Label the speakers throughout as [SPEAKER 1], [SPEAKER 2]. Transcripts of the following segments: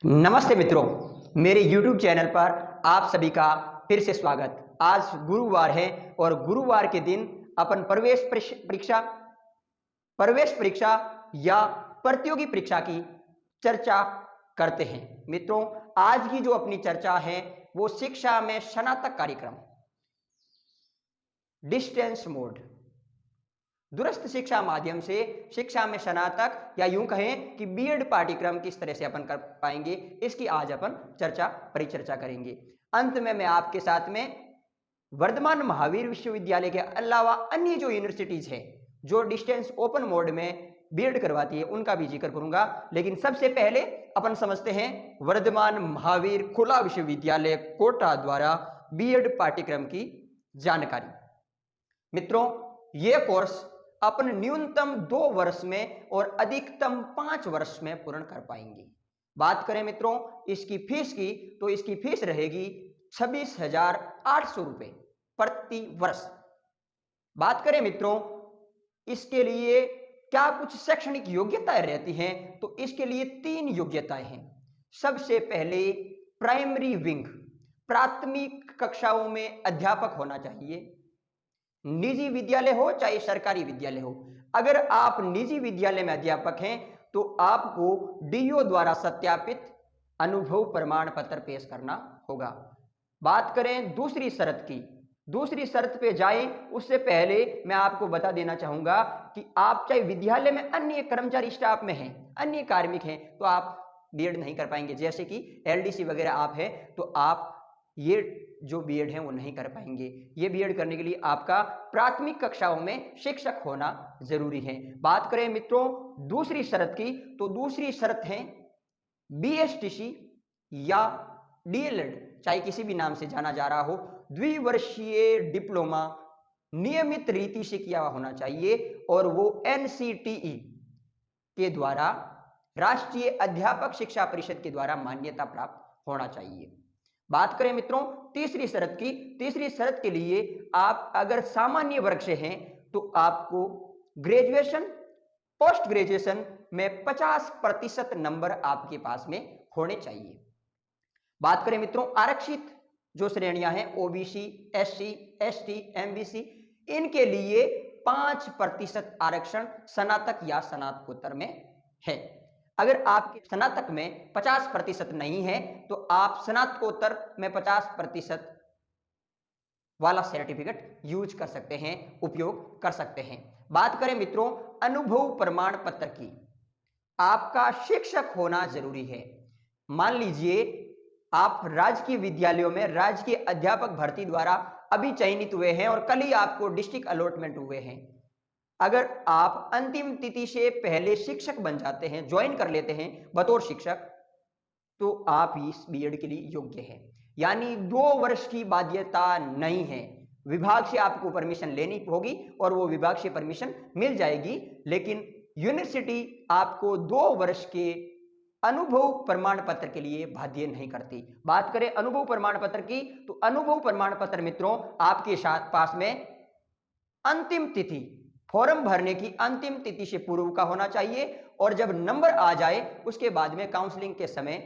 [SPEAKER 1] नमस्ते मित्रों, मेरे YouTube चैनल पर आप सभी का फिर से स्वागत। आज गुरुवार है और गुरुवार के दिन अपन प्रवेश परीक्षा या प्रतियोगी परीक्षा की चर्चा करते हैं। मित्रों, आज की जो अपनी चर्चा है वो शिक्षा में स्नातक कार्यक्रम, डिस्टेंस मोड, दूरस्थ शिक्षा माध्यम से शिक्षा में स्नातक या यूं कहें कि बीएड पाठ्यक्रम किस तरह से अपन कर पाएंगे, इसकी आज अपन परिचर्चा करेंगे। अंत में मैं आपके साथ में वर्धमान महावीर विश्वविद्यालय के अलावा अन्य जो यूनिवर्सिटीज है जो डिस्टेंस ओपन मोड में बीएड करवाती है उनका भी जिक्र करूंगा। लेकिन सबसे पहले अपन समझते हैं वर्धमान महावीर खुला विश्वविद्यालय कोटा द्वारा बीएड पाठ्यक्रम की जानकारी। मित्रों, यह कोर्स अपन न्यूनतम 2 वर्ष में और अधिकतम 5 वर्ष में पूर्ण कर पाएंगे। बात करें मित्रों इसकी फीस की, तो इसकी फीस रहेगी 26,800 रुपए प्रति वर्ष। बात करें मित्रों इसके लिए क्या कुछ शैक्षणिक योग्यताएं रहती हैं, तो इसके लिए 3 योग्यताएं हैं। सबसे पहले प्राइमरी विंग, प्राथमिक कक्षाओं में अध्यापक होना चाहिए, निजी विद्यालय हो चाहे सरकारी विद्यालय हो। अगर आप निजी विद्यालय में अध्यापक हैं तो आपको डीओ द्वारा सत्यापित अनुभव प्रमाण पत्र पेश करना होगा। बात करें दूसरी शर्त की, दूसरी शर्त पे जाएं उससे पहले मैं आपको बता देना चाहूंगा कि आप चाहे विद्यालय में अन्य कर्मचारी स्टाफ में हैं, अन्य कार्मिक हैं, तो आप बीएड नहीं कर पाएंगे। जैसे कि एलडीसी वगैरह आप हैं तो आप ये जो बीएड है वो नहीं कर पाएंगे। ये बीएड करने के लिए आपका प्राथमिक कक्षाओं में शिक्षक होना जरूरी है। बात करें मित्रों दूसरी शर्त की, तो दूसरी शर्त है बीएसटीसी या डीएलएड, चाहे किसी भी नाम से जाना जा रहा हो, द्विवर्षीय डिप्लोमा नियमित रीति से किया हुआ होना चाहिए और वो एनसीटीई के द्वारा, राष्ट्रीय अध्यापक शिक्षा परिषद के द्वारा मान्यता प्राप्त होना चाहिए। बात करें मित्रों तीसरी शर्त की, तीसरी शर्त के लिए आप अगर सामान्य वर्ग से हैं तो आपको ग्रेजुएशन, पोस्ट ग्रेजुएशन में 50% नंबर आपके पास में होने चाहिए। बात करें मित्रों आरक्षित जो श्रेणियां हैं ओबीसी, एससी, एसटी, एमबीसी, इनके लिए 5% आरक्षण स्नातक या स्नातकोत्तर में है। अगर आपके स्नातक में 50% नहीं है तो आप स्नातकोत्तर में 50% वाला सर्टिफिकेट यूज कर सकते हैं, उपयोग कर सकते हैं। बात करें मित्रों अनुभव प्रमाण पत्र की, आपका शिक्षक होना जरूरी है। मान लीजिए आप राजकीय विद्यालयों में राजकीय अध्यापक भर्ती द्वारा अभी चयनित हुए हैं और कल ही आपको डिस्ट्रिक्ट अलॉटमेंट हुए हैं। अगर आप अंतिम तिथि से पहले शिक्षक बन जाते हैं, ज्वाइन कर लेते हैं बतौर शिक्षक, तो आप इस बीएड के लिए योग्य हैं। यानी 2 वर्ष की बाध्यता नहीं है, विभाग से आपको परमिशन लेनी होगी और वो विभाग से परमिशन मिल जाएगी, लेकिन यूनिवर्सिटी आपको 2 वर्ष के अनुभव प्रमाण पत्र के लिए बाध्य नहीं करती। बात करें अनुभव प्रमाण पत्र की, तो अनुभव प्रमाण पत्र मित्रों आपके साथ पास में अंतिम तिथि, फॉर्म भरने की अंतिम तिथि से पूर्व का होना चाहिए और जब नंबर आ जाए उसके बाद में काउंसलिंग के समय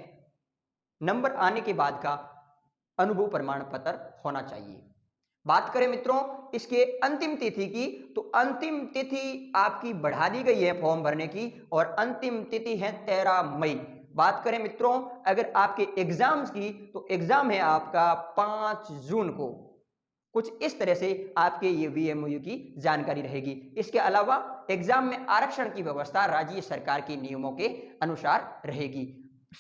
[SPEAKER 1] नंबर आने के बाद का अनुभव प्रमाण पत्र होना चाहिए। बात करें मित्रों इसके अंतिम तिथि की, तो अंतिम तिथि आपकी बढ़ा दी गई है फॉर्म भरने की और अंतिम तिथि है 13 मई। बात करें मित्रों अगर आपके एग्जाम्स की, तो एग्जाम है आपका 5 जून को। कुछ इस तरह से आपके ये वीएमयू की जानकारी रहेगी। इसके अलावा एग्जाम में आरक्षण की व्यवस्था राज्य सरकार के नियमों के अनुसार रहेगी।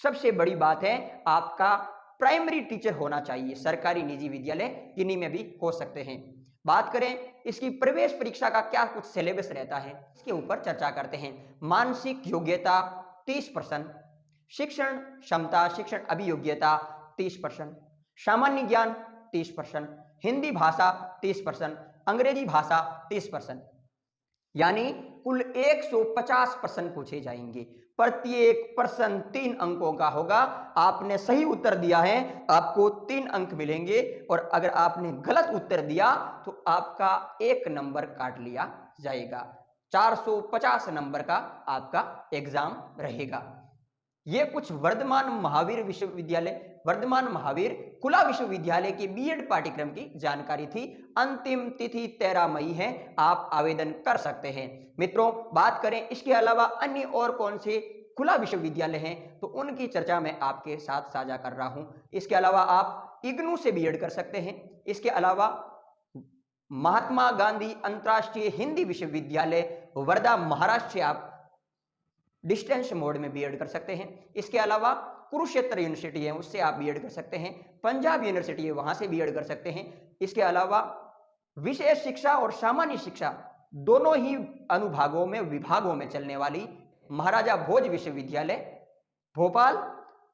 [SPEAKER 1] सबसे बड़ी बात है आपका प्राइमरी टीचर होना चाहिए, सरकारी निजी विद्यालय किन्हीं में भी हो सकते हैं। बात करें इसकी प्रवेश परीक्षा का क्या कुछ सिलेबस रहता है, इसके ऊपर चर्चा करते हैं। मानसिक योग्यता 30%, शिक्षण क्षमता, शिक्षण अभियोग्यता 30%, सामान्य ज्ञान 30%, हिंदी भाषा 30%, अंग्रेजी भाषा 30%, यानी कुल 150 प्रश्न पूछे जाएंगे। प्रत्येक प्रश्न 3 अंकों का होगा। आपने सही उत्तर दिया है आपको 3 अंक मिलेंगे और अगर आपने गलत उत्तर दिया तो आपका 1 नंबर काट लिया जाएगा। 450 नंबर का आपका एग्जाम रहेगा। ये कुछ वर्धमान महावीर विश्वविद्यालय, वर्धमान महावीर खुला विश्वविद्यालय के बीएड पाठ्यक्रम की जानकारी थी। अंतिम तिथि 13 मई है, आप आवेदन कर सकते हैं। मित्रों, बात करें इसके अलावा अन्य और कौन से खुला विश्वविद्यालय हैं, तो उनकी चर्चा मैं आपके साथ साझा कर रहा हूं। इसके अलावा आप इग्नू से बीएड कर सकते हैं। इसके अलावा महात्मा गांधी अंतर्राष्ट्रीय हिंदी विश्वविद्यालय वर्धा महाराष्ट्र से आप डिस्टेंस मोड में बीएड कर सकते हैं। इसके अलावा कुरुक्षेत्र यूनिवर्सिटी है, उससे आप बीएड कर सकते हैं। पंजाब यूनिवर्सिटी है, वहां से बीएड कर सकते हैं। इसके अलावा विशेष शिक्षा और सामान्य शिक्षा दोनों ही अनुभागों में, विभागों में चलने वाली महाराजा भोज विश्वविद्यालय भोपाल,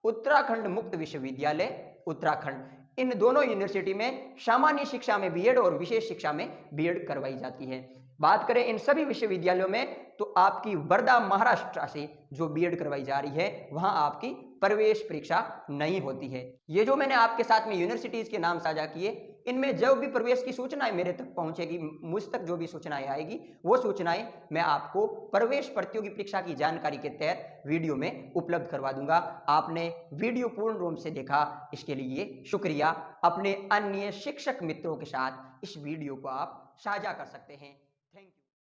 [SPEAKER 1] उत्तराखंड मुक्त विश्वविद्यालय उत्तराखंड, इन दोनों यूनिवर्सिटी में सामान्य शिक्षा में बीएड और विशेष शिक्षा में बीएड करवाई जाती है। बात करें इन सभी विश्वविद्यालयों में, तो आपकी वर्धा महाराष्ट्र से जो बीएड करवाई जा रही है, वहां आपकी प्रवेश परीक्षा नहीं होती है। ये जो मैंने आपके साथ में यूनिवर्सिटीज के नाम साझा किए, इनमें जो भी प्रवेश की सूचनाएं मेरे तक पहुंचेगी, मुझ तक जो भी सूचनाएं आएगी, वो सूचनाएं मैं आपको प्रवेश प्रतियोगी परीक्षा की जानकारी के तहत वीडियो में उपलब्ध करवा दूंगा। आपने वीडियो पूर्ण रूप से देखा, इसके लिए शुक्रिया। अपने अन्य शिक्षक मित्रों के साथ इस वीडियो को आप साझा कर सकते हैं।